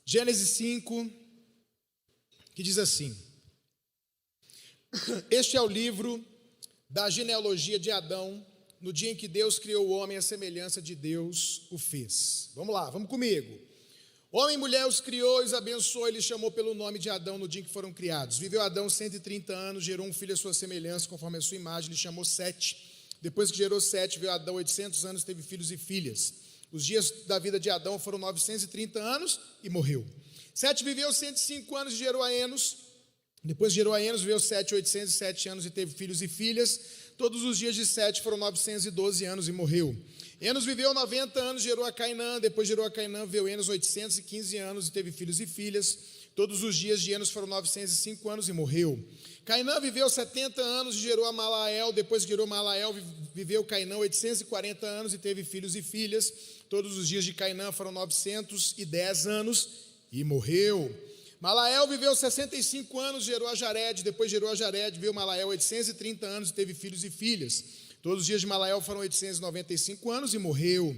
Gênesis 5, que diz assim: este é o livro da genealogia de Adão, no dia em que Deus criou o homem à semelhança de Deus o fez. Vamos lá, vamos comigo. Homem e mulher os criou, os abençoou e lhes chamou pelo nome de Adão no dia em que foram criados. Viveu Adão 130 anos, gerou um filho à sua semelhança, conforme a sua imagem, lhe chamou Sete. Depois que gerou Sete, viveu Adão 800 anos, teve filhos e filhas. Os dias da vida de Adão foram 930 anos e morreu. Sete viveu 105 anos e gerou a Enos. Depois gerou a Enos, viveu 807 anos e teve filhos e filhas. Todos os dias de Sete foram 912 anos e morreu. Enos viveu 90 anos, gerou a Cainã. Depois gerou a Cainã, viveu Enos 815 anos e teve filhos e filhas. Todos os dias de Enos foram 905 anos e morreu. Cainã viveu 70 anos e gerou a Malael. Depois que gerou Malael, viveu Cainã 840 anos e teve filhos e filhas. Todos os dias de Cainã foram 910 anos e morreu. Malael viveu 65 anos, gerou a Jared. Depois gerou a Jared, viveu Malael 830 anos e teve filhos e filhas. Todos os dias de Malael foram 895 anos e morreu.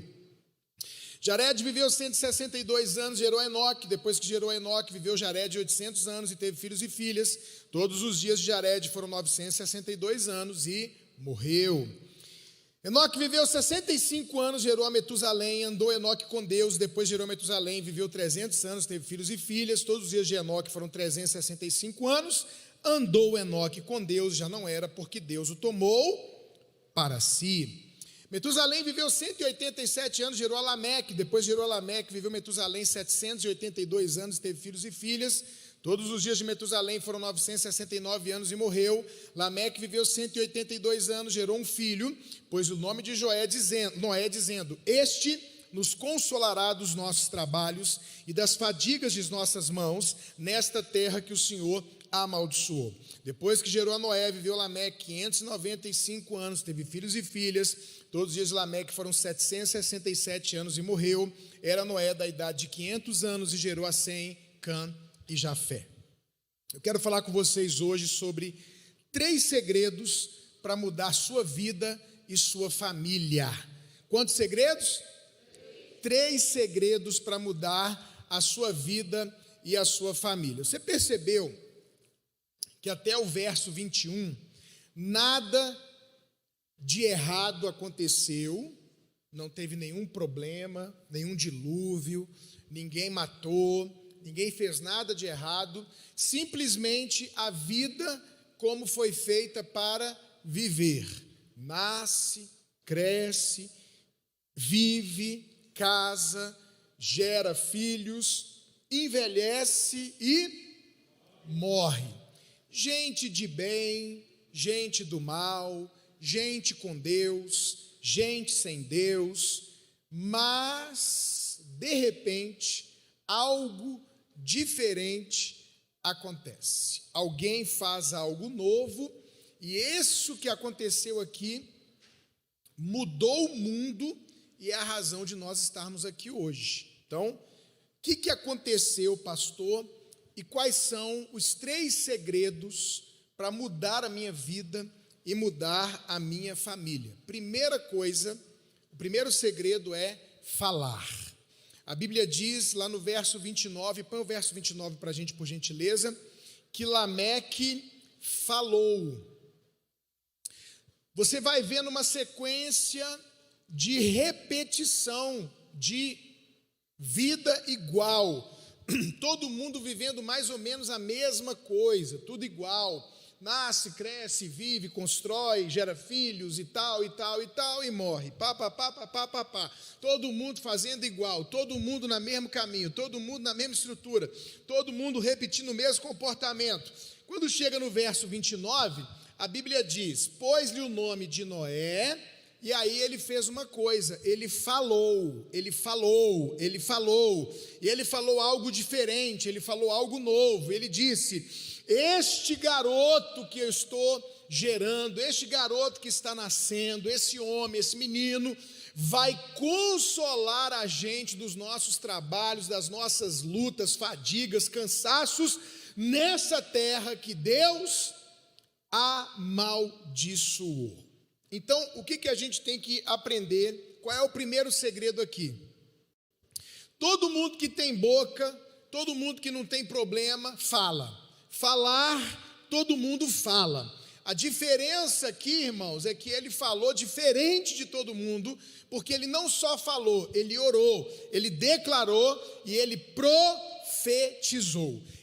Jared viveu 162 anos, gerou Enoque. Depois que gerou Enoque, viveu Jared 800 anos e teve filhos e filhas. Todos os dias de Jared foram 962 anos e morreu. Enoque viveu 65 anos, gerou a Metusalém. Andou Enoque com Deus. Depois gerou Metusalém, viveu 300 anos, teve filhos e filhas. Todos os dias de Enoque foram 365 anos. Andou Enoque com Deus, já não era, porque Deus o tomou para si. Metusalém viveu 187 anos, gerou a Lameque. Depois gerou a Lameque, viveu Metusalém 782 anos, teve filhos e filhas. Todos os dias de Metusalém foram 969 anos e morreu. Lameque viveu 182 anos, gerou um filho, pôs o nome de Noé, dizendo: este nos consolará dos nossos trabalhos e das fadigas de nossas mãos, nesta terra que o Senhor amaldiçoou. Depois que gerou a Noé, viveu Lameque 595 anos, teve filhos e filhas. Todos os dias de Lameque foram 767 anos e morreu. Era Noé da idade de 500 anos e gerou a Sem, Cã e Jafé. Eu quero falar com vocês hoje sobre 3 segredos para mudar sua vida e sua família. Quantos segredos? 3 segredos para mudar a sua vida e a sua família. Você percebeu que até o verso 21, nada de errado aconteceu, não teve nenhum problema, nenhum dilúvio, ninguém matou, ninguém fez nada de errado, simplesmente a vida como foi feita para viver. Nasce, cresce, vive, casa, gera filhos, envelhece e morre. Gente de bem, gente do mal, gente com Deus, gente sem Deus, mas, de repente, algo diferente acontece. Alguém faz algo novo, e isso que aconteceu aqui mudou o mundo e é a razão de nós estarmos aqui hoje. Então, o que aconteceu, pastor? E quais são os 3 segredos para mudar a minha vida e mudar a minha família? Primeira coisa, o primeiro segredo é falar. A Bíblia diz lá no verso 29, põe o verso 29 para a gente, por gentileza, que Lameque falou. Você vai ver numa sequência de repetição de vida igual, todo mundo vivendo mais ou menos a mesma coisa, tudo igual, nasce, cresce, vive, constrói, gera filhos e tal, e tal, e tal, e morre, todo mundo fazendo igual, todo mundo no mesmo caminho, todo mundo na mesma estrutura, todo mundo repetindo o mesmo comportamento. Quando chega no verso 29, a Bíblia diz: pôs-lhe o nome de Noé. E aí ele fez uma coisa, ele falou, e ele falou algo diferente, ele falou algo novo. Ele disse: este garoto que eu estou gerando, este garoto que está nascendo, esse homem, esse menino, vai consolar a gente dos nossos trabalhos, das nossas lutas, fadigas, cansaços, nessa terra que Deus amaldiçoou. Então, o que a gente tem que aprender? Qual é o primeiro segredo aqui? Todo mundo que tem boca todo mundo que não tem problema fala. Falar, todo mundo fala. A diferença aqui, irmãos, é que ele falou diferente de todo mundo, porque ele não só falou, ele orou, ele declarou e ele profetizou.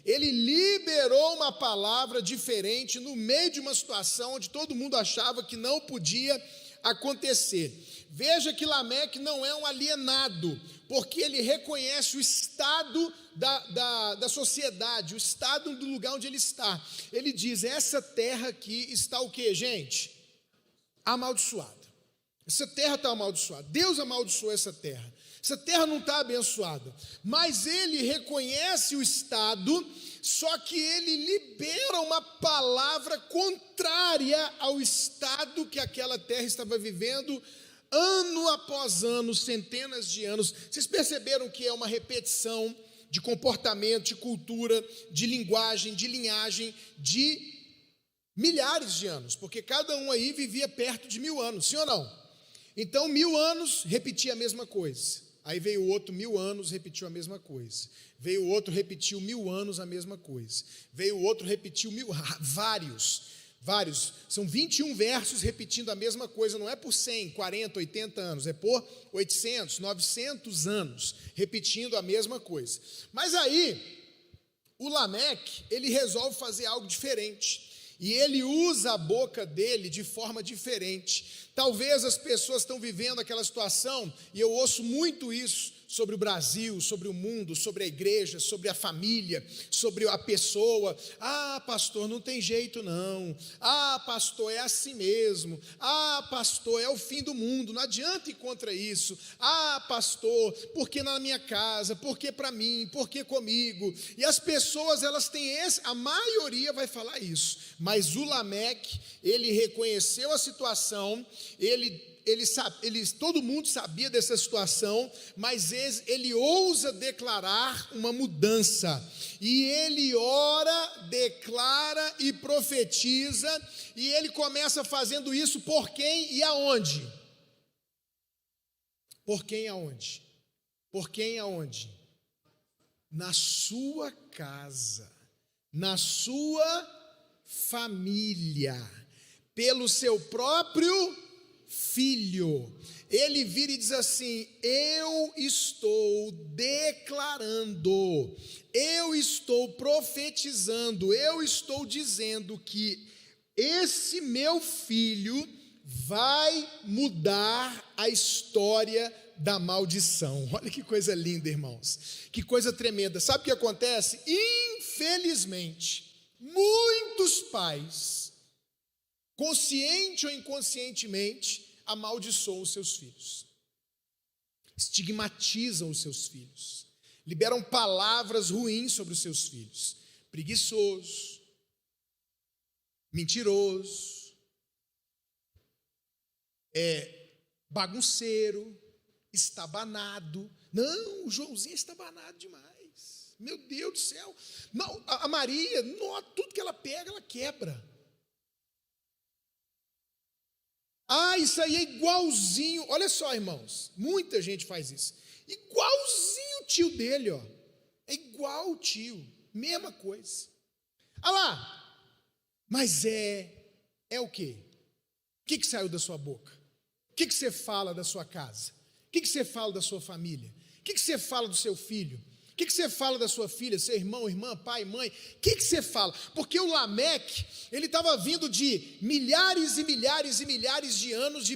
Ele liberou uma palavra diferente no meio de uma situação onde todo mundo achava que não podia acontecer. Veja que Lameque não é um alienado, porque ele reconhece o estado da sociedade, o estado do lugar onde ele está. Ele diz, essa terra aqui está o quê, gente? Amaldiçoada. Essa terra está amaldiçoada. Deus amaldiçoou essa terra. Essa terra não está abençoada. Mas ele reconhece o estado, só que ele libera uma palavra contrária ao estado que aquela terra estava vivendo, ano após ano, centenas de anos. Vocês perceberam que é uma repetição de comportamento, de cultura, de linguagem, de linhagem, de milhares de anos, porque cada um aí vivia perto de 1000 anos, sim ou não? Então 1000 anos repetia a mesma coisa, aí veio o outro 1000 anos, repetiu a mesma coisa, veio o outro, repetiu 1000 anos a mesma coisa, veio o outro, repetiu vários, são 21 versos repetindo a mesma coisa, não é por 100, 40, 80 anos, é por 800, 900 anos, repetindo a mesma coisa. Mas aí, o Lameque, ele resolve fazer algo diferente, e ele usa a boca dele de forma diferente. Talvez as pessoas estão vivendo aquela situação, e eu ouço muito isso, sobre o Brasil, sobre o mundo, sobre a igreja, sobre a família, sobre a pessoa. Ah, pastor, não tem jeito não. Ah, pastor, é assim mesmo. Ah, pastor, é o fim do mundo, não adianta ir contra isso. Ah, pastor, por que na minha casa? Por que para mim? Por que comigo? E as pessoas, elas têm a maioria vai falar isso, mas o Lameque, ele reconheceu a situação, todo mundo sabia dessa situação, mas ele ousa declarar uma mudança, e ele ora, declara e profetiza, e ele começa fazendo isso por quem e aonde? Por quem e aonde? Por quem e aonde? Na sua casa, na sua família, pelo seu próprio filho. Ele vira e diz assim: eu estou declarando, eu estou profetizando, eu estou dizendo que esse meu filho vai mudar a história da maldição. Olha que coisa linda, irmãos, que coisa tremenda. Sabe o que acontece? Infelizmente, muitos pais, consciente ou inconscientemente, amaldiçoam os seus filhos, estigmatizam os seus filhos, liberam palavras ruins sobre os seus filhos: preguiçoso, mentiroso, bagunceiro, estabanado. Não, o Joãozinho é estabanado demais, meu Deus do céu. Não, a Maria, não, tudo que ela pega, ela quebra. Ah, isso aí é igualzinho. Olha só, irmãos, muita gente faz isso. Igualzinho o tio dele, ó. É igual o tio, mesma coisa. Ah lá, mas é o quê? O que saiu da sua boca? O que você fala da sua casa? O que você fala da sua família? O que você fala do seu filho? O que você fala da sua filha, seu irmão, irmã, pai, mãe? O que você fala? Porque o Lameque, ele estava vindo de milhares e milhares e milhares de anos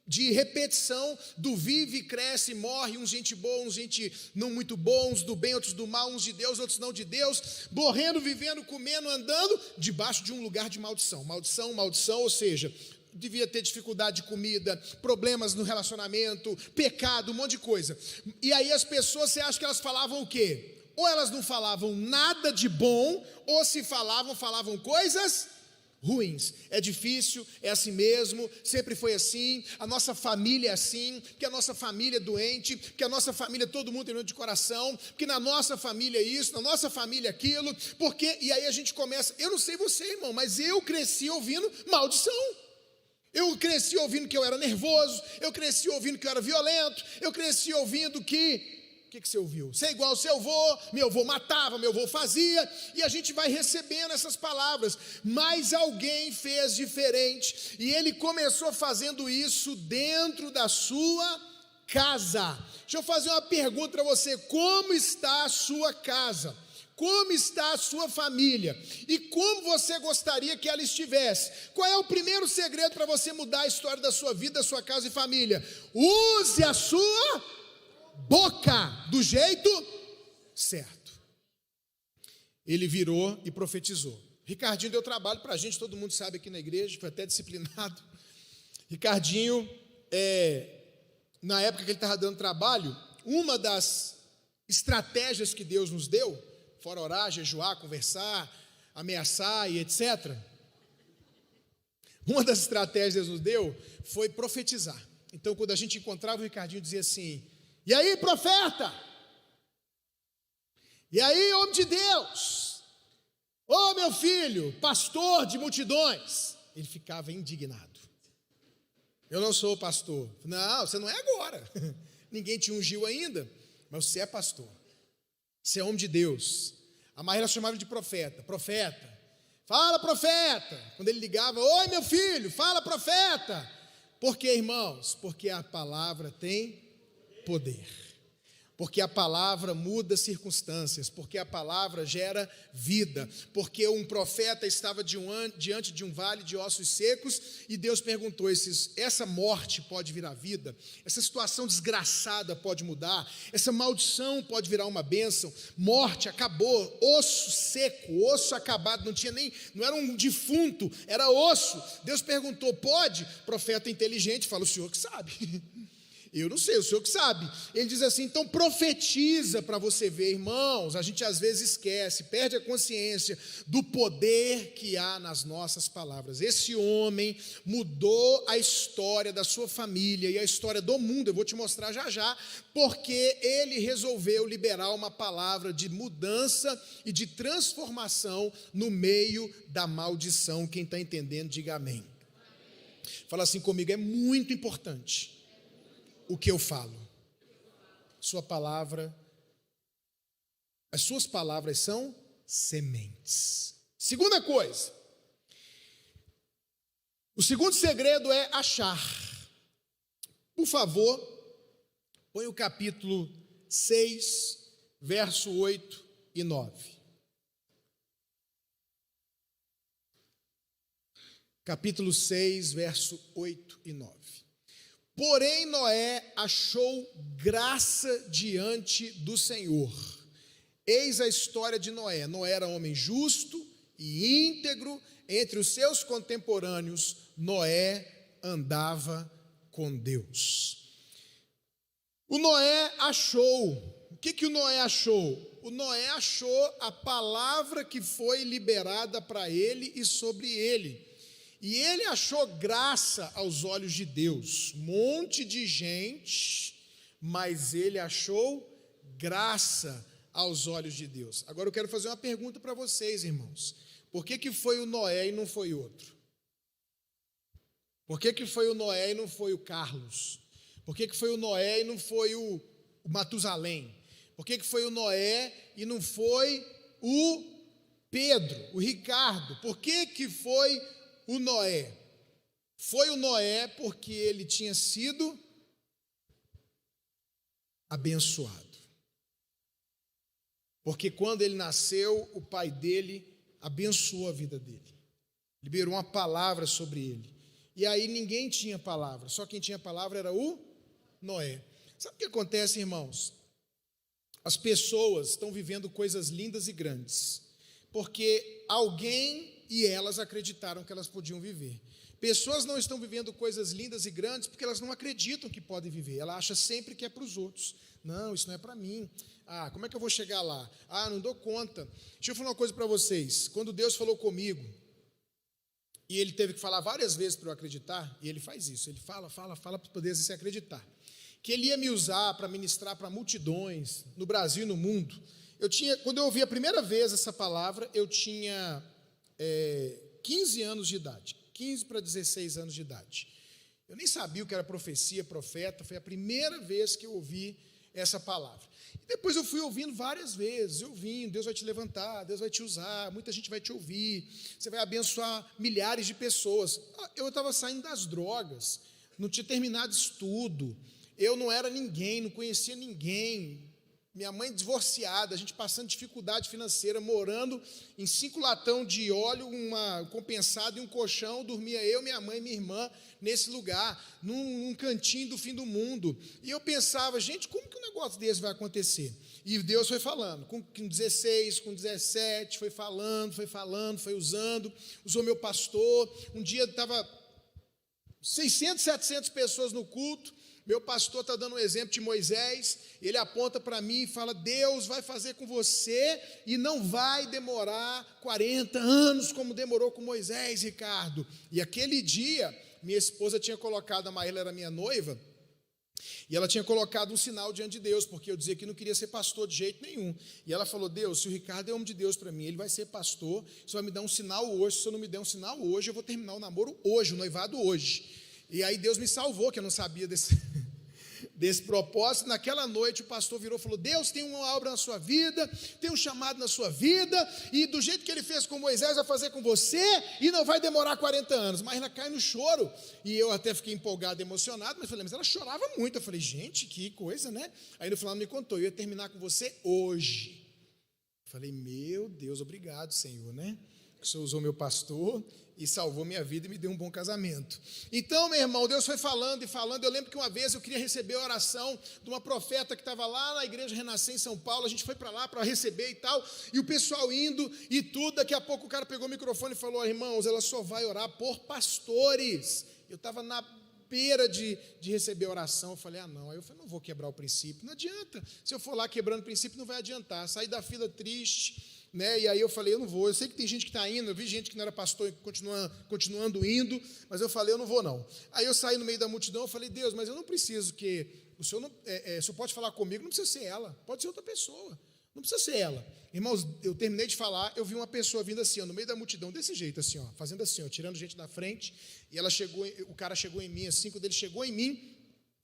de repetição do vive, cresce, morre, uns gente boa, uns gente não muito bom, uns do bem, outros do mal, uns de Deus, outros não de Deus, morrendo, vivendo, comendo, andando, debaixo de um lugar de maldição. Maldição, maldição, ou seja, devia ter dificuldade de comida, problemas no relacionamento, pecado, um monte de coisa. E aí as pessoas, você acha que elas falavam o quê? Ou elas não falavam nada de bom, ou se falavam coisas ruins. É difícil, é assim mesmo, sempre foi assim, a nossa família é assim, porque a nossa família é doente, porque a nossa família todo mundo tem doente de coração, porque na nossa família é isso, na nossa família é aquilo, porque, e aí a gente começa, eu não sei você, irmão, mas eu cresci ouvindo maldição. Eu cresci ouvindo que eu era nervoso, eu cresci ouvindo que eu era violento, eu cresci ouvindo que que você ouviu? Você é igual ao seu avô, meu avô matava, meu avô fazia, e a gente vai recebendo essas palavras, mas alguém fez diferente, e ele começou fazendo isso dentro da sua casa. Deixa eu fazer uma pergunta para você: como está a sua casa? Como está a sua família? E como você gostaria que ela estivesse? Qual é o primeiro segredo para você mudar a história da sua vida, da sua casa e família? Use a sua boca do jeito certo. Ele virou e profetizou. Ricardinho deu trabalho para a gente, todo mundo sabe aqui na igreja, foi até disciplinado. Ricardinho, na época que ele estava dando trabalho, uma das estratégias que Deus nos deu, fora orar, jejuar, conversar, ameaçar e etc., uma das estratégias que Deus nos deu foi profetizar. Então, quando a gente encontrava o Ricardinho, dizia assim: e aí, profeta? E aí, homem de Deus? Ô, meu filho, pastor de multidões. Ele ficava indignado. Eu não sou pastor. Não, você não é agora. Ninguém te ungiu ainda, mas você é pastor. Você é homem de Deus. A Maíra chamava de profeta. Profeta, fala, profeta. Quando ele ligava: oi, meu filho, fala, profeta. Por quê, irmãos? Porque a palavra tem poder. Porque a palavra muda circunstâncias, porque a palavra gera vida, porque um profeta estava diante de um vale de ossos secos, e Deus perguntou: essa morte pode virar vida? Essa situação desgraçada pode mudar? Essa maldição pode virar uma bênção? Morte, acabou, osso seco, osso acabado, não era um defunto, era osso. Deus perguntou: pode? Profeta inteligente fala: o senhor que sabe. Eu não sei, o senhor que sabe. Ele diz assim: então profetiza para você ver. Irmãos, a gente às vezes esquece, perde a consciência do poder que há nas nossas palavras. Esse homem mudou a história da sua família e a história do mundo. Eu vou te mostrar já já, porque ele resolveu liberar uma palavra de mudança e de transformação no meio da maldição. Quem está entendendo, diga amém. Fala assim comigo: é muito importante o que eu falo. Sua palavra, as suas palavras são sementes. Segunda coisa, o segundo segredo é achar. Por favor, põe o capítulo 6, verso 8 e 9. Capítulo 6, verso 8 e 9. Porém, Noé achou graça diante do Senhor. Eis a história de Noé. Noé era homem justo e íntegro. Entre os seus contemporâneos, Noé andava com Deus. O Noé achou. O que o Noé achou? O Noé achou a palavra que foi liberada para ele e sobre ele. E ele achou graça aos olhos de Deus. Um monte de gente, mas ele achou graça aos olhos de Deus. Agora eu quero fazer uma pergunta para vocês, irmãos. Por que foi o Noé e não foi outro? Por que foi o Noé e não foi o Carlos? Por que foi o Noé e não foi o Matusalém? Por que foi o Noé e não foi o Pedro, o Ricardo? Por que foi o Noé? Foi o Noé porque ele tinha sido abençoado. Porque quando ele nasceu, o pai dele abençoou a vida dele. Liberou uma palavra sobre ele. E aí ninguém tinha palavra, só quem tinha palavra era o Noé. Sabe o que acontece, irmãos? As pessoas estão vivendo coisas lindas e grandes, porque alguém e elas acreditaram que elas podiam viver. Pessoas não estão vivendo coisas lindas e grandes porque elas não acreditam que podem viver. Ela acha sempre que é para os outros. Não, isso não é para mim. Como é que eu vou chegar lá? Não dou conta. Deixa eu falar uma coisa para vocês. Quando Deus falou comigo, e Ele teve que falar várias vezes para eu acreditar, e Ele faz isso, Ele fala para poder se acreditar, que Ele ia me usar para ministrar para multidões, no Brasil e no mundo. Quando eu ouvi a primeira vez essa palavra, eu tinha 15 anos de idade, 15 para 16 anos de idade. Eu nem sabia o que era profecia, profeta. Foi a primeira vez que eu ouvi essa palavra. E depois eu fui ouvindo várias vezes, Deus vai te levantar, Deus vai te usar, muita gente vai te ouvir, você vai abençoar milhares de pessoas. Eu estava saindo das drogas, não tinha terminado estudo, eu não era ninguém, não conhecia ninguém, minha mãe divorciada, a gente passando dificuldade financeira, morando em 5 latão de óleo, um compensado e um colchão, dormia eu, minha mãe e minha irmã nesse lugar, num cantinho do fim do mundo. E eu pensava, gente, como que um negócio desse vai acontecer? E Deus foi falando, com 16, com 17, foi falando, foi usou meu pastor. Um dia estava 600, 700 pessoas no culto. Meu pastor está dando um exemplo de Moisés, ele aponta para mim e fala, Deus vai fazer com você e não vai demorar 40 anos como demorou com Moisés, Ricardo. E aquele dia, minha esposa tinha colocado, a Maíla era minha noiva, e ela tinha colocado um sinal diante de Deus, porque eu dizia que não queria ser pastor de jeito nenhum. E ela falou, Deus, se o Ricardo é homem de Deus para mim, ele vai ser pastor, você vai me dar um sinal hoje, se eu não me der um sinal hoje, eu vou terminar o namoro hoje, o noivado hoje. E aí Deus me salvou, que eu não sabia desse propósito. Naquela noite o pastor virou e falou, Deus tem uma obra na sua vida, tem um chamado na sua vida, e do jeito que ele fez com Moisés, vai fazer com você, e não vai demorar 40 anos. Mas ela cai no choro, e eu até fiquei empolgado, emocionado, mas ela chorava muito. Eu falei, gente, que coisa, né? Aí no final ela me contou, eu ia terminar com você hoje. Eu falei, meu Deus, obrigado, Senhor, né? O Senhor usou meu pastor e salvou minha vida e me deu um bom casamento. Então, meu irmão, Deus foi falando e falando. Eu lembro que uma vez eu queria receber a oração de uma profeta que estava lá na Igreja Renascer em São Paulo. A gente foi para lá para receber e tal, e o pessoal indo e tudo. Daqui a pouco o cara pegou o microfone e falou, irmãos, ela só vai orar por pastores. Eu estava na beira de receber a oração. Eu falei, não. Aí eu falei, não vou quebrar o princípio, não adianta. Se eu for lá quebrando o princípio, não vai adiantar. Saí da fila triste, né? E aí eu falei, eu não vou. Eu sei que tem gente que está indo, eu vi gente que não era pastor e continuando indo, mas eu falei, eu não vou não. Aí eu saí no meio da multidão, eu falei, Deus, mas eu não preciso que o Senhor, o Senhor pode falar comigo, não precisa ser ela, pode ser outra pessoa, não precisa ser ela. Irmãos, eu terminei de falar, eu vi uma pessoa vindo assim, no meio da multidão, desse jeito assim, fazendo assim, tirando gente da frente, e o cara chegou em mim assim, quando ele chegou em mim,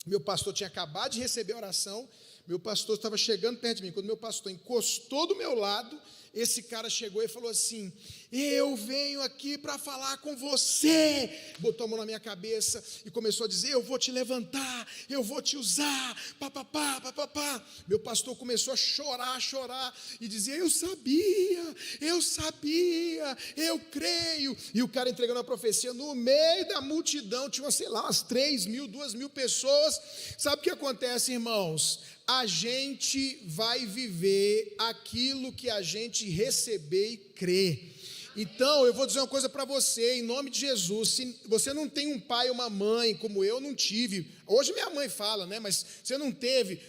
meu pastor tinha acabado de receber a oração, meu pastor estava chegando perto de mim, quando meu pastor encostou do meu lado, esse cara chegou e falou assim, eu venho aqui para falar com você, botou a mão na minha cabeça e começou a dizer, eu vou te levantar, eu vou te usar, papapá, papapá. Meu pastor começou a chorar e dizia, eu sabia, eu creio. E o cara entregando a profecia no meio da multidão, tinha, sei lá, umas 3.000, 2.000 pessoas. Sabe o que acontece, irmãos? A gente vai viver aquilo que a gente receber e crer. Então, eu vou dizer uma coisa para você, em nome de Jesus, se você não tem um pai ou uma mãe, como eu não tive, hoje minha mãe fala, né, mas você não teve,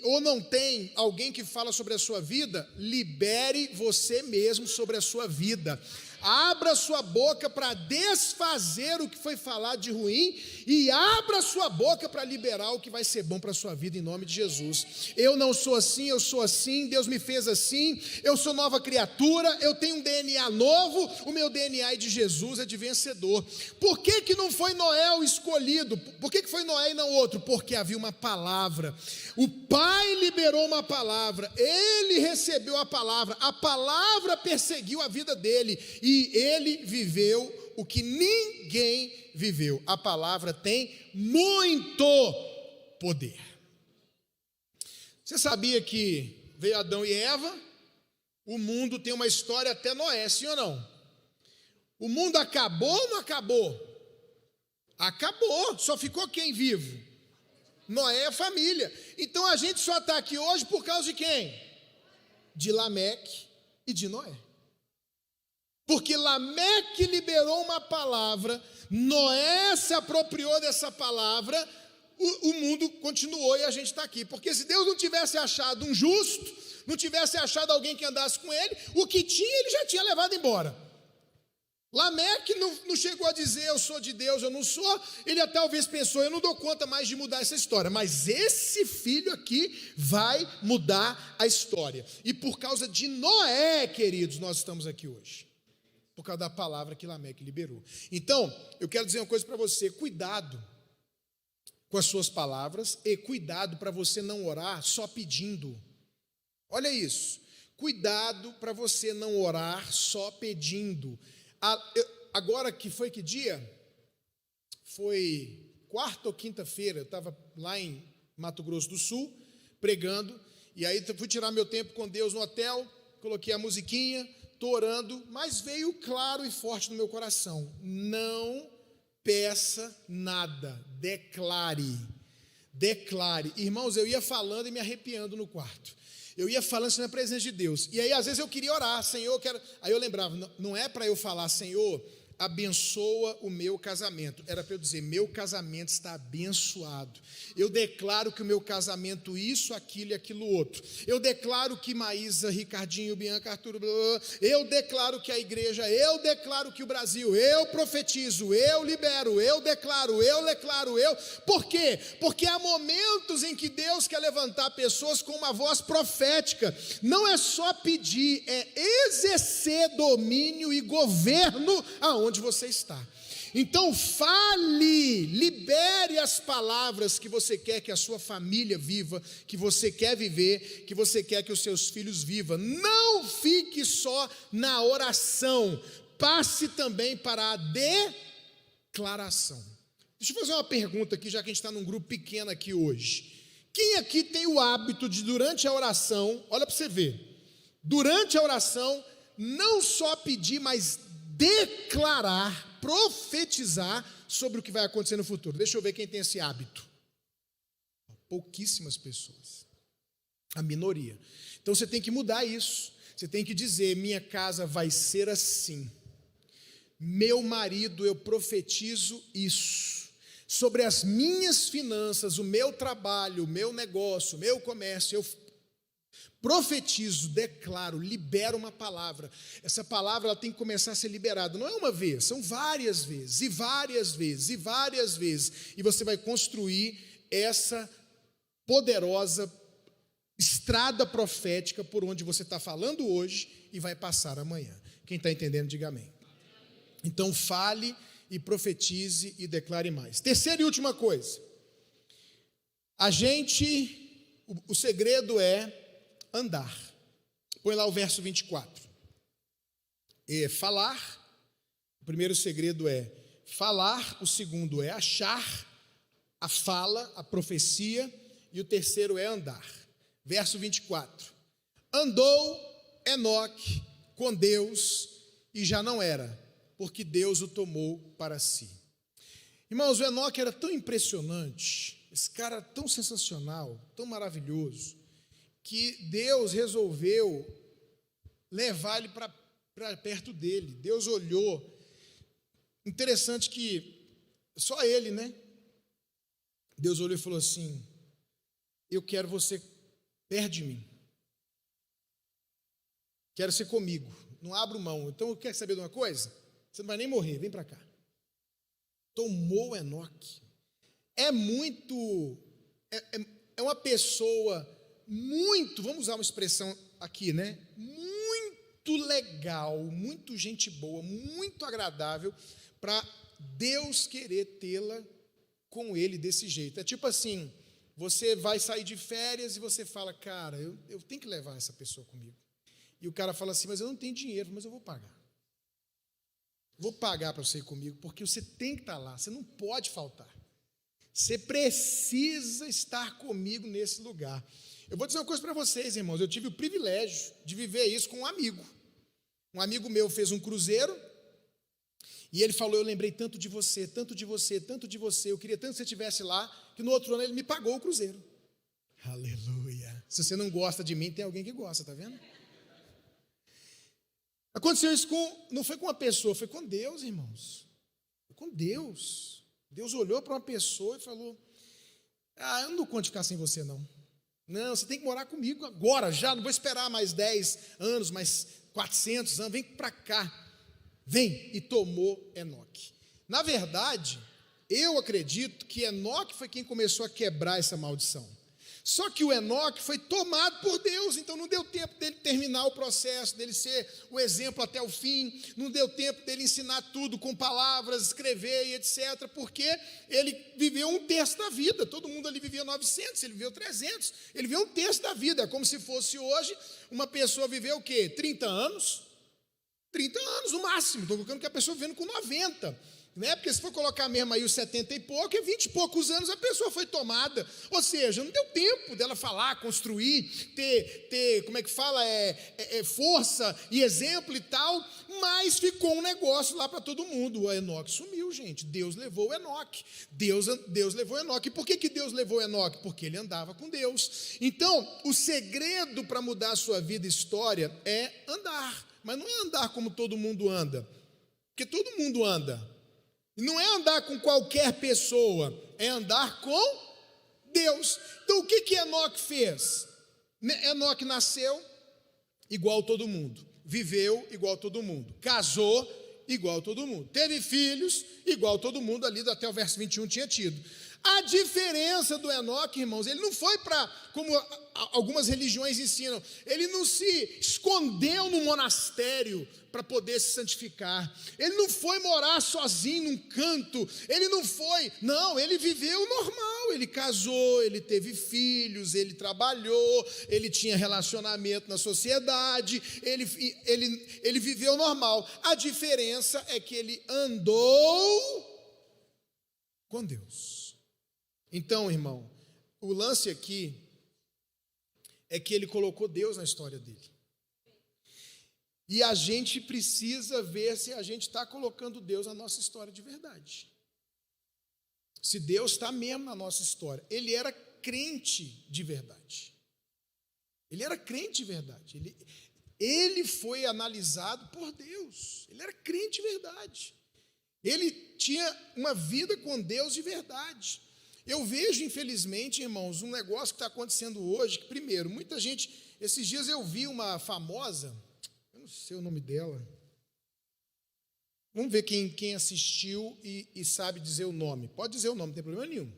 ou não tem alguém que fala sobre a sua vida, libere você mesmo sobre a sua vida. Abra sua boca para desfazer o que foi falado de ruim e abra sua boca para liberar o que vai ser bom para a sua vida, em nome de Jesus. Eu não sou assim, eu sou assim, Deus me fez assim, eu sou nova criatura, eu tenho um DNA novo, o meu DNA é de Jesus, é de vencedor. Por que não foi Noé o escolhido? Por que foi Noé e não outro? Porque havia uma palavra. O Pai liberou uma palavra, ele recebeu a palavra perseguiu a vida dele, e ele viveu o que ninguém viveu. A palavra tem muito poder. Você sabia que veio Adão e Eva? O mundo tem uma história até Noé, sim ou não? O mundo acabou ou não acabou? Acabou, só ficou quem vivo? Noé e a família. Então a gente só está aqui hoje por causa de quem? De Lameque e de Noé. Porque Lameque liberou uma palavra, Noé se apropriou dessa palavra, o mundo continuou e a gente está aqui. Porque se Deus não tivesse achado um justo, não tivesse achado alguém que andasse com ele, o que tinha ele já tinha levado embora. Lameque não chegou a dizer eu sou de Deus, eu não sou. Ele talvez pensou, eu não dou conta mais de mudar essa história. Mas esse filho aqui vai mudar a história. E por causa de Noé, queridos, nós estamos aqui hoje. Por causa da palavra que Lameque liberou. Então, eu quero dizer uma coisa para você, cuidado com as suas palavras e cuidado para você não orar só pedindo. Olha isso, cuidado para você não orar só pedindo. Agora que foi que dia? Foi quarta ou quinta-feira, eu estava lá em Mato Grosso do Sul, pregando, e aí fui tirar meu tempo com Deus no hotel, coloquei a musiquinha, estou orando, mas veio claro e forte no meu coração: não peça nada, declare. Irmãos, eu ia falando e me arrepiando no quarto, eu ia falando assim na presença de Deus, e aí às vezes eu queria orar, Senhor, aí eu lembrava, não é para eu falar, Senhor, abençoa o meu casamento, era para eu dizer, meu casamento está abençoado, eu declaro que o meu casamento isso, aquilo e aquilo outro, eu declaro que Maísa, Ricardinho, Bianca, Arthur, blá, blá, eu declaro que a igreja, eu declaro que o Brasil, eu profetizo, eu libero, eu declaro, por quê? Porque há momentos em que Deus quer levantar pessoas com uma voz profética, não é só pedir, é exercer domínio e governo aonde você está. Então fale, libere as palavras que você quer que a sua família viva, que você quer viver, que você quer que os seus filhos vivam. Não fique só na oração, passe também para a declaração. Deixa eu fazer uma pergunta aqui, já que a gente está num grupo pequeno aqui hoje. Quem aqui tem o hábito de, durante a oração, olha para você ver, durante a oração, não só pedir, mas declarar, profetizar sobre o que vai acontecer no futuro? Deixa eu ver quem tem esse hábito. Pouquíssimas pessoas, a minoria. Então você tem que mudar isso, você tem que dizer, minha casa vai ser assim, meu marido, eu profetizo isso, sobre as minhas finanças, o meu trabalho, o meu negócio, o meu comércio, eu profetizo, declaro, libero uma palavra. Essa palavra ela tem que começar a ser liberada. Não é uma vez, são várias vezes, e várias vezes, e várias vezes. E você vai construir essa poderosa estrada profética por onde você está falando hoje e vai passar amanhã. Quem está entendendo, diga amém. Então fale e profetize e declare mais. Terceira e última coisa. O segredo é andar. Põe lá o verso 24. Falar. O primeiro segredo é falar, o segundo é achar, a fala, a profecia, e o terceiro é andar. Verso 24. Andou Enoque com Deus e já não era, porque Deus o tomou para si. Irmãos, o Enoque era tão impressionante, esse cara era tão sensacional, tão maravilhoso, que Deus resolveu levar ele para perto dele. Deus olhou. Interessante que só ele, né? Deus olhou e falou assim: eu quero você perto de mim. Quero ser comigo. Não abro mão. Então, quer saber de uma coisa? Você não vai nem morrer, vem para cá. Tomou Enoque. É uma pessoa muito, vamos usar uma expressão aqui, né? Muito legal, muito gente boa, muito agradável, para Deus querer tê-la com ele desse jeito. É tipo assim, você vai sair de férias e você fala, cara, eu tenho que levar essa pessoa comigo. E o cara fala assim, mas eu não tenho dinheiro, mas eu vou pagar. Vou pagar para você ir comigo, porque você tem que estar lá, você não pode faltar. Você precisa estar comigo nesse lugar. Eu vou dizer uma coisa para vocês, irmãos, eu tive o privilégio de viver isso com um amigo. Um amigo meu fez um cruzeiro, e ele falou, eu lembrei tanto de você, tanto de você, tanto de você, eu queria tanto que você estivesse lá, que no outro ano ele me pagou o cruzeiro. Aleluia. Se você não gosta de mim, tem alguém que gosta, tá vendo? Aconteceu isso não foi com uma pessoa, foi com Deus, irmãos. Foi com Deus. Deus olhou para uma pessoa e falou, eu não dou conta de ficar sem você, não. Não, você tem que morar comigo agora, já, não vou esperar mais 10 anos, mais 400 anos, vem para cá. Vem, e tomou Enoque. Na verdade, eu acredito que Enoque foi quem começou a quebrar essa maldição. Só que o Enoque foi tomado por Deus, então não deu tempo dele terminar o processo, dele ser o exemplo até o fim, não deu tempo dele ensinar tudo com palavras, escrever e etc., porque ele viveu um terço da vida. Todo mundo ali vivia 900, ele viveu 300, ele viveu um terço da vida. É como se fosse hoje uma pessoa viver o quê? 30 anos? 30 anos no máximo, estou colocando que a pessoa vivendo com 90, né? Porque se for colocar mesmo aí os 70 e pouco, 20 e poucos anos a pessoa foi tomada, ou seja, não deu tempo dela falar, construir, ter como é que fala, força e exemplo e tal, mas ficou um negócio lá para todo mundo. O Enoque sumiu, gente. Deus levou o Enoque. Deus levou o Enoque. E por que Deus levou o Enoque? Porque ele andava com Deus. Então, o segredo para mudar a sua vida e história é andar, mas não é andar como todo mundo anda, porque todo mundo anda. Não é andar com qualquer pessoa, é andar com Deus. Então o que Enoque fez? Enoque nasceu igual todo mundo, viveu igual todo mundo, casou igual todo mundo, teve filhos igual todo mundo, ali até o verso 21 tinha tido. A diferença do Enoque, irmãos, ele não foi para, como algumas religiões ensinam, ele não se escondeu no monastério para poder se santificar, ele não foi morar sozinho num canto, não, ele viveu normal, ele casou, ele teve filhos, ele trabalhou, ele tinha relacionamento na sociedade, ele viveu normal. A diferença é que ele andou com Deus. Então, irmão, o lance aqui é que ele colocou Deus na história dele. E a gente precisa ver se a gente está colocando Deus na nossa história de verdade. Se Deus está mesmo na nossa história. Ele era crente de verdade. Ele era crente de verdade. Ele foi analisado por Deus. Ele era crente de verdade. Ele tinha uma vida com Deus de verdade. Eu vejo, infelizmente, irmãos, um negócio que está acontecendo hoje, que primeiro, muita gente, esses dias eu vi uma famosa, eu não sei o nome dela, vamos ver quem assistiu e sabe dizer o nome, pode dizer o nome, não tem problema nenhum.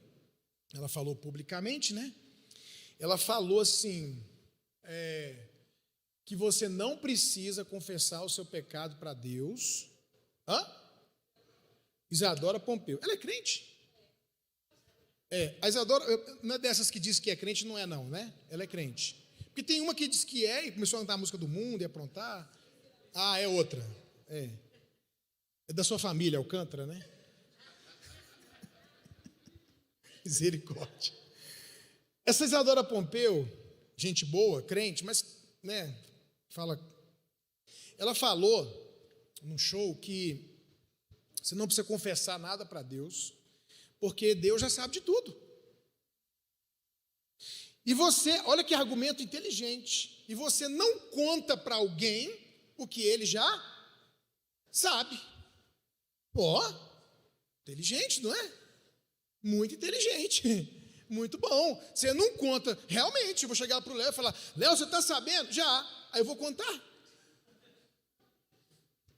Ela falou publicamente, né? Ela falou assim, que você não precisa confessar o seu pecado para Deus. Isadora Pompeu, ela é crente? A Isadora não é dessas que diz que é crente, não é não, né? Ela é crente. Porque tem uma que diz que e começou a cantar a música do mundo e aprontar. É outra. É da sua família, Alcântara, né? Misericórdia. Essa Isadora Pompeu, gente boa, crente, mas, né, ela falou num show que você não precisa confessar nada para Deus, porque Deus já sabe de tudo. E você, olha que argumento inteligente, e você não conta para alguém o que ele já sabe. Inteligente, não é? Muito inteligente, muito bom. Você não conta, realmente, eu vou chegar para o Léo e falar, Léo, você está sabendo? Já, aí eu vou contar.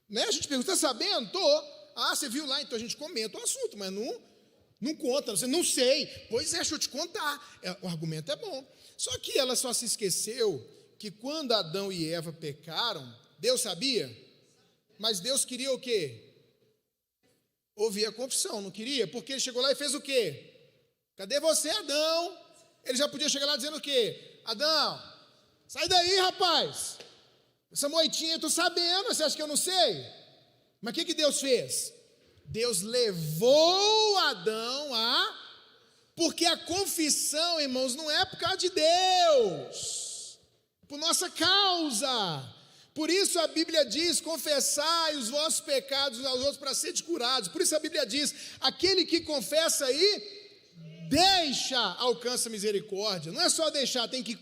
Né? A gente pergunta, está sabendo? Estou. Você viu lá, então a gente comenta o assunto, mas não conta, você não sei. Pois deixa eu te contar. O argumento é bom. Só que ela só se esqueceu que quando Adão e Eva pecaram, Deus sabia, mas Deus queria o quê? Ouvir a confissão, não queria? Porque ele chegou lá e fez o quê? Cadê você, Adão? Ele já podia chegar lá dizendo o quê? Adão, sai daí, rapaz. Essa moitinha eu estou sabendo, você acha que eu não sei? Mas o que Deus fez? Deus levou Adão porque a confissão, irmãos, não é por causa de Deus, é por nossa causa. Por isso a Bíblia diz, confessai os vossos pecados aos outros para serem curados. Por isso a Bíblia diz, aquele que confessa alcança misericórdia. Não é só deixar, tem que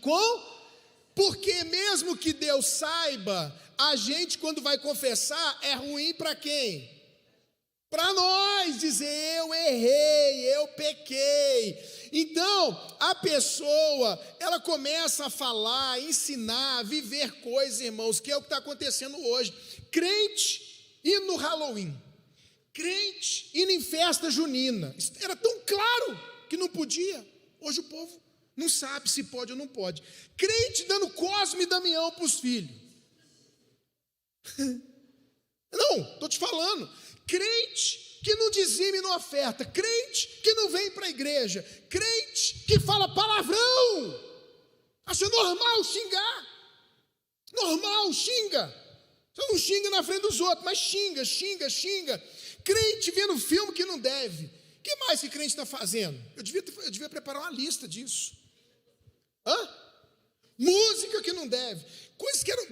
porque mesmo que Deus saiba, a gente quando vai confessar, é ruim para quem? Para nós dizer, eu errei, eu pequei. Então, a pessoa, ela começa a falar, a ensinar, a viver coisas, irmãos, que é o que está acontecendo hoje. Crente indo no Halloween, crente indo em festa junina. Isso era tão claro que não podia. Hoje o povo Não sabe se pode ou não pode. Crente dando Cosme e Damião para os filhos. Não, estou te falando. Crente que não dizime e não oferta. Crente que não vem para a igreja. Crente que fala palavrão. Acha normal xingar. Normal, xinga. Você não xinga na frente dos outros, mas xinga. Crente vendo filme que não deve. O que mais que crente está fazendo? Eu devia preparar uma lista disso. Música que não deve. Coisas que eram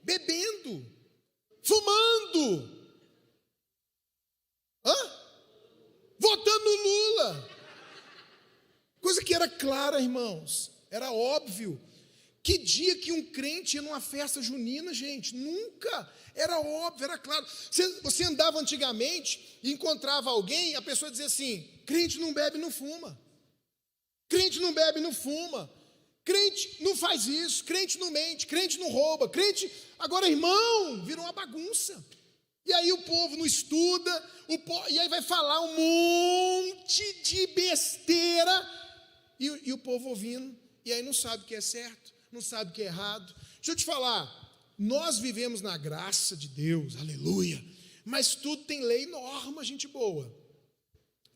bebendo, fumando, votando no Lula. Coisa que era clara, irmãos. Era óbvio. Que dia que um crente ia numa festa junina, gente? Nunca. Era óbvio, era claro. Você andava antigamente e encontrava alguém, a pessoa dizia assim: crente não bebe, não fuma. Crente não bebe, não fuma. Crente não faz isso. Crente não mente. Crente não rouba. Crente. Agora, irmão, virou uma bagunça. E aí o povo não estuda, e aí vai falar um monte de besteira, e o povo ouvindo, e aí não sabe o que é certo, não sabe o que é errado. Deixa eu te falar, nós vivemos na graça de Deus, aleluia, mas tudo tem lei e norma, gente boa.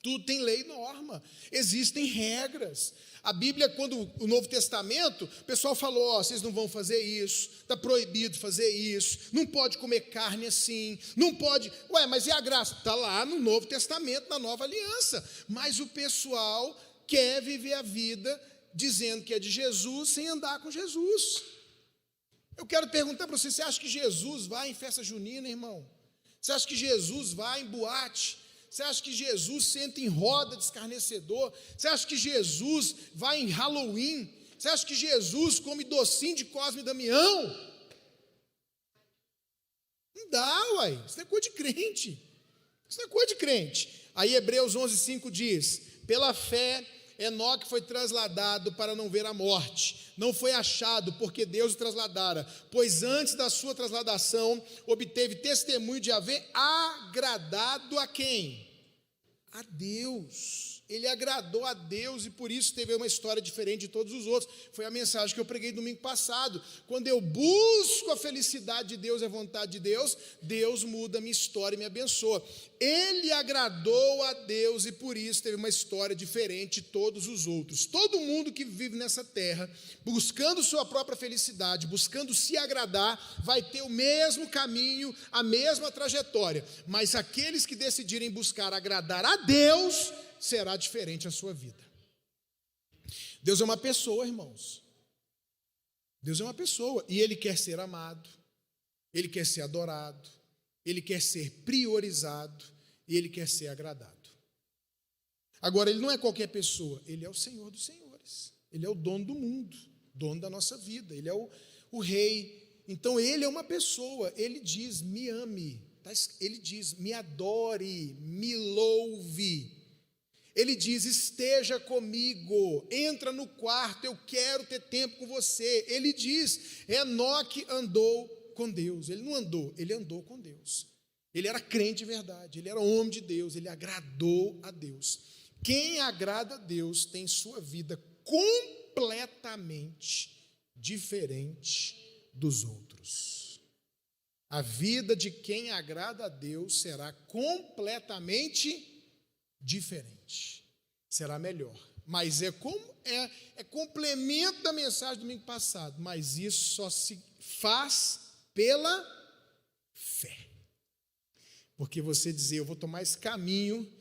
Tudo tem lei e norma, existem regras. A Bíblia, quando o Novo Testamento, o pessoal falou: vocês não vão fazer isso, está proibido fazer isso, não pode comer carne assim, não pode. Mas e a graça? Está lá no Novo Testamento, na Nova Aliança. Mas o pessoal quer viver a vida dizendo que é de Jesus, sem andar com Jesus. Eu quero perguntar para você acha que Jesus vai em festa junina, irmão? Você acha que Jesus vai em boate? Você acha que Jesus senta em roda de escarnecedor? Você acha que Jesus vai em Halloween? Você acha que Jesus come docinho de Cosme e Damião? Não dá, uai. Isso não é coisa de crente. Isso não é coisa de crente. Aí Hebreus 11:5 diz: pela fé Enoque foi trasladado para não ver a morte, não foi achado porque Deus o trasladara, pois antes da sua trasladação obteve testemunho de haver agradado a quem? A Deus. Ele agradou a Deus e por isso teve uma história diferente de todos os outros. Foi a mensagem que eu preguei domingo passado. Quando eu busco a felicidade de Deus e a vontade de Deus, Deus muda a minha história e me abençoa. Ele agradou a Deus e por isso teve uma história diferente de todos os outros. Todo mundo que vive nessa terra, buscando sua própria felicidade, buscando se agradar, vai ter o mesmo caminho, a mesma trajetória. Mas aqueles que decidirem buscar agradar a Deus, será diferente a sua vida. Deus é uma pessoa, irmãos. Deus é uma pessoa e Ele quer ser amado, Ele quer ser adorado, Ele quer ser priorizado e Ele quer ser agradado. Agora, Ele não é qualquer pessoa, Ele é o Senhor dos senhores, Ele é o dono do mundo, dono da nossa vida, Ele é o rei. Então Ele é uma pessoa, Ele diz: me ame, Ele diz: me adore, me louve. Ele diz: esteja comigo, entra no quarto, eu quero ter tempo com você. Ele diz: Enoque andou com Deus. Ele não andou, ele andou com Deus. Ele era crente de verdade, ele era homem de Deus, ele agradou a Deus. Quem agrada a Deus tem sua vida completamente diferente dos outros. A vida de quem agrada a Deus será completamente diferente, será melhor, mas é complemento da mensagem do domingo passado, mas isso só se faz pela fé, porque você dizer: eu vou tomar esse caminho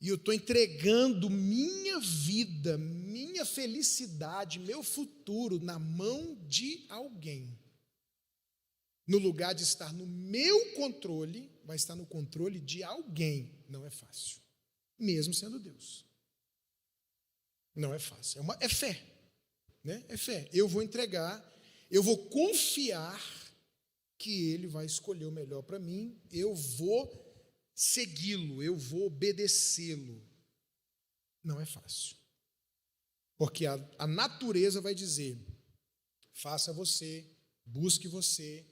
e eu estou entregando minha vida, minha felicidade, meu futuro na mão de alguém, no lugar de estar no meu controle, vai estar no controle de alguém. Não é fácil, mesmo sendo Deus. Não é fácil, é fé, né? É fé. Eu vou entregar, eu vou confiar que Ele vai escolher o melhor para mim, eu vou segui-lo, eu vou obedecê-lo. Não é fácil, porque a natureza vai dizer: faça você, busque você,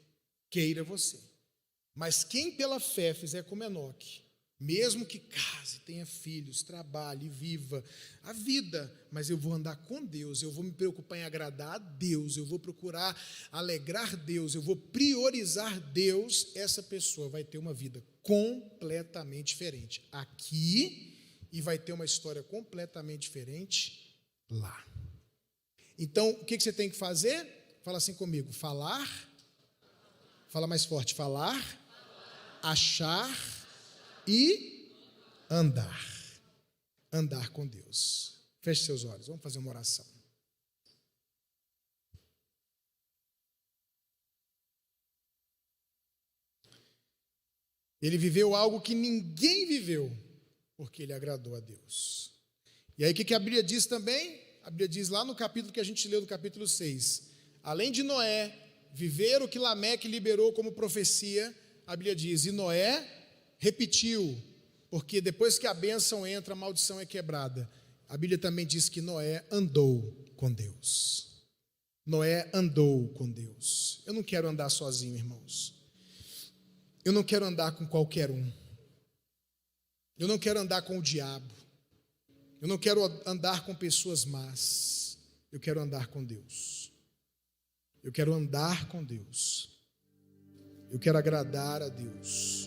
queira você. Mas quem pela fé fizer como Enoque, Mesmo que case, tenha filhos, trabalhe, viva a vida, mas eu vou andar com Deus, eu vou me preocupar em agradar a Deus, eu vou procurar alegrar Deus, eu vou priorizar Deus, essa pessoa vai ter uma vida completamente diferente aqui e vai ter uma história completamente diferente lá. Então, o que você tem que fazer? Fala assim comigo, falar, fala mais forte, falar, achar e andar com Deus. Feche seus olhos, vamos fazer uma oração. Ele viveu algo que ninguém viveu, porque ele agradou a Deus. E aí o que a Bíblia diz também? A Bíblia diz lá no capítulo que a gente leu, no capítulo 6, além de Noé viver o que Lameque liberou como profecia, a Bíblia diz, e Noé repetiu, porque depois que a bênção entra, a maldição é quebrada. A Bíblia também diz que Noé andou com Deus. Noé andou com Deus. Eu não quero andar sozinho, irmãos. Eu não quero andar com qualquer um. Eu não quero andar com o diabo. Eu não quero andar com pessoas más. Eu quero andar com Deus. Eu quero andar com Deus. Eu quero agradar a Deus.